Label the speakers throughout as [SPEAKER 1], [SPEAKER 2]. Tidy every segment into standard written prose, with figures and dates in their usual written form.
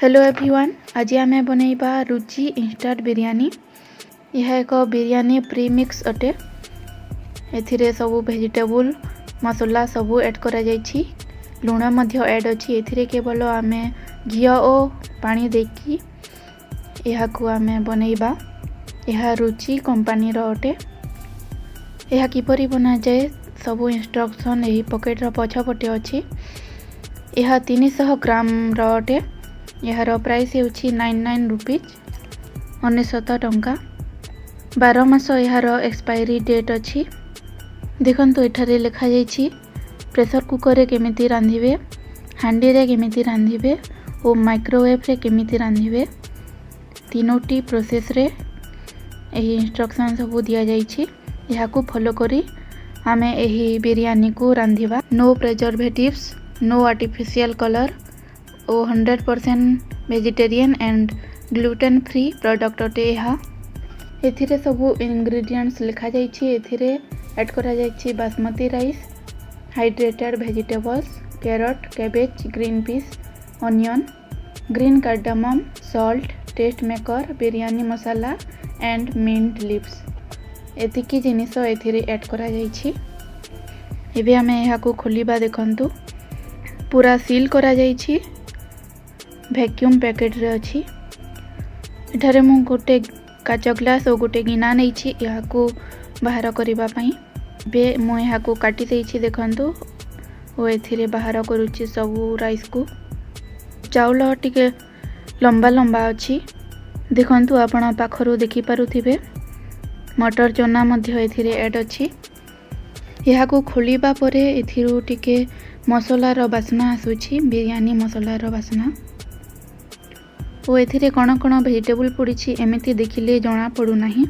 [SPEAKER 1] Hello everyone, आज आम बनैबा रुचि instant biryani. यह एक बिरयानी प्रीमिक्स अटे। एथिरे सबू वेजिटेबल मसला सबू ऐड करा जायछि। लुण मध्य ऐड अछि। एथिरे केवल आमे घी और पानी देकी यहाकू आमे बनैबा। यह रुचि कंपनी रो अटे। यह किपरि बना जाए सबू इंस्ट्रक्शन यही पॉकेट रो पछपटे अछि। यह 300 ग्राम रो अटे। यार प्राइस होछि 99 रुपीज 99 टंका। 12 मास यार एक्सपायरी डेट अछि। देखंतु एठारे लिखा जायछि प्रेशर कुकर रे केमिति रांधिबे, हांडी रे केमिति रांधिबे और माइक्रोवेव रे केमिति रांधिबे। तीनोटी प्रोसेस रे एही इंस्ट्रक्शन सब दिया जायछि। याकू फॉलो करी आमे एही बिरयानी को रांधिबा। No preservatives, no artificial colour और 100% vegetarian and gluten free product अटे। एथिरे सबू इंग्रेडिएंट्स लिखा जायछि। एथिरे ऐड करा जायछि basmati rice, hydrated vegetables, carrot, cabbage, green peas, onion, green cardamom, salt, taste maker, biryani masala and mint leaves. एतिकी जिनिस एथिरे ऐड करा जायछि। एबे आमे एहाकू खोलिबा। देखंतु पूरा सील करा जायछि। वैक्यूम पैकेट रे अछि। एठारे मु गोटे काच ग्लास और गोटे गिना नैछि याकू बाहर करिबा पई। बे मु याकू काटी देछि। देखंतु ओ एथिरे बाहर करूछि सबू राइस को। चाउल टिके लंबा लंबा अछि। देखंतु आपण पाखरु देखि पारुथिबे मटर चना मध्य एथिरे ऐड अछि। याकू खोलिबा परे एथिरु टिके मसला रो बासना आसुछि, बिरयानी मसला रो बासना। ओ एथिरे कण कण वेजिटेबल पड़िछि एमिति देखिले जना पड़ू नाही।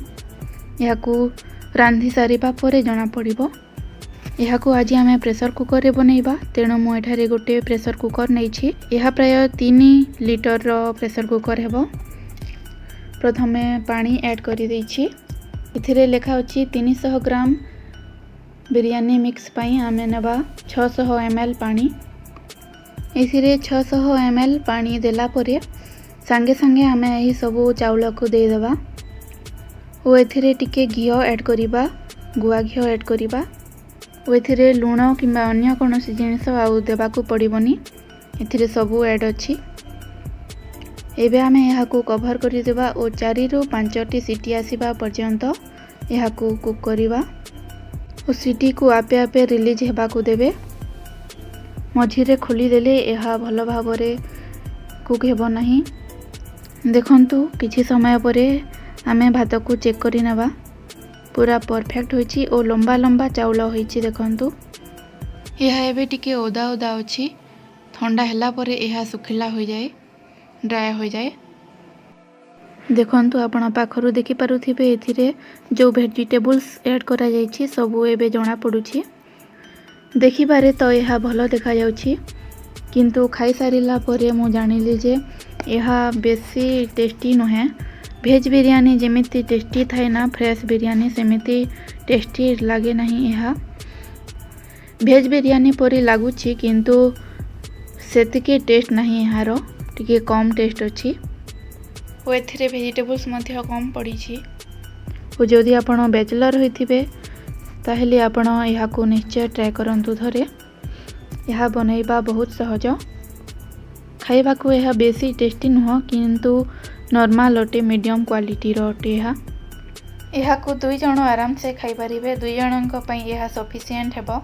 [SPEAKER 1] याकू रांधि सारिबा परे जना पड़िबो। याकू आज आमे प्रेशर कुकर रे बनैबा। तेणु मु एठारे गोटे प्रेशर कुकर नैछि। यह प्राय 3 लिटर रो प्रेशर कुकर हेबो। प्रथमे पानी ऐड करि दैछि। एथिरे लेखा अछि 300 ग्राम बिरयानी मिक्स पई आमे नेबा 600 ml पानी। एथिरे 600 ml पानी देला परे संगे संगे आमे यही सबू चाउल को दे देबा। ओ एथिरे टिके घी ऐड करिबा, गुआ घी ऐड करिबा। ओ एथिरे लूण किंबा अन्य कोनोसी जिनिस आउ देबा को पड़िबनी। एथिरे सबू ऐड अछि। एबे आमे यहा को कवर करि देबा ओ 4 रु 5टी सीटी आसीबा पर्यंत यहा को कुक करिबा। ओ सीटी को आपे आपे रिलीज हेबा को देबे। मझिरे खोली देले यहा भलो भाबरे कुक हेबो नाही। देखंतु किछि समय परे आमे भात को चेक करि नेबा। पूरा परफेक्ट होइछि ओ लंबा लंबा चाउल होइछि। देखंतु यह एबे टिके ओदा ओदा अछि। ठंडा हैला परे यह सुखिला हो जाए, ड्राई हो जाए। देखंतु आपण पाखरु देखि पारुथिबे एथिरे जो वेजिटेबल्स ऐड करा जायछि सबु एबे जणा पडुछि। देखि बारे तो यह भलो देखा जाउछि, किंतु खाई सारिला परे मु जानिली जे यह बेसी टेस्टी नहे। भेज बिरयानी जेमिति टेस्टी थाए ना फ्रेश बिरयानी सेमिति टेस्टी लागे नहीं। यह भेज बिरयानी परी लागुछि किंतु सेतिके टेस्ट नहीं। यार टिके कम टेस्ट अछि। ओ एथिरे वेजिटेबल्स मध्य कम पड़िछि। ओ जदि आपण बैचलर होइथिबे ताहेले आपण याकू निश्चय ट्राई करंतु थरे। यह बनैबा बहुत सहज। खाइबा को यह बेसी टेस्टी नुह किंतु नॉर्मल अटे, मीडियम क्वालिटी रो अटे। यह को 2 जण आराम से खाई परिबे। 2 जनक पई यह सफिशिएंट हेबो।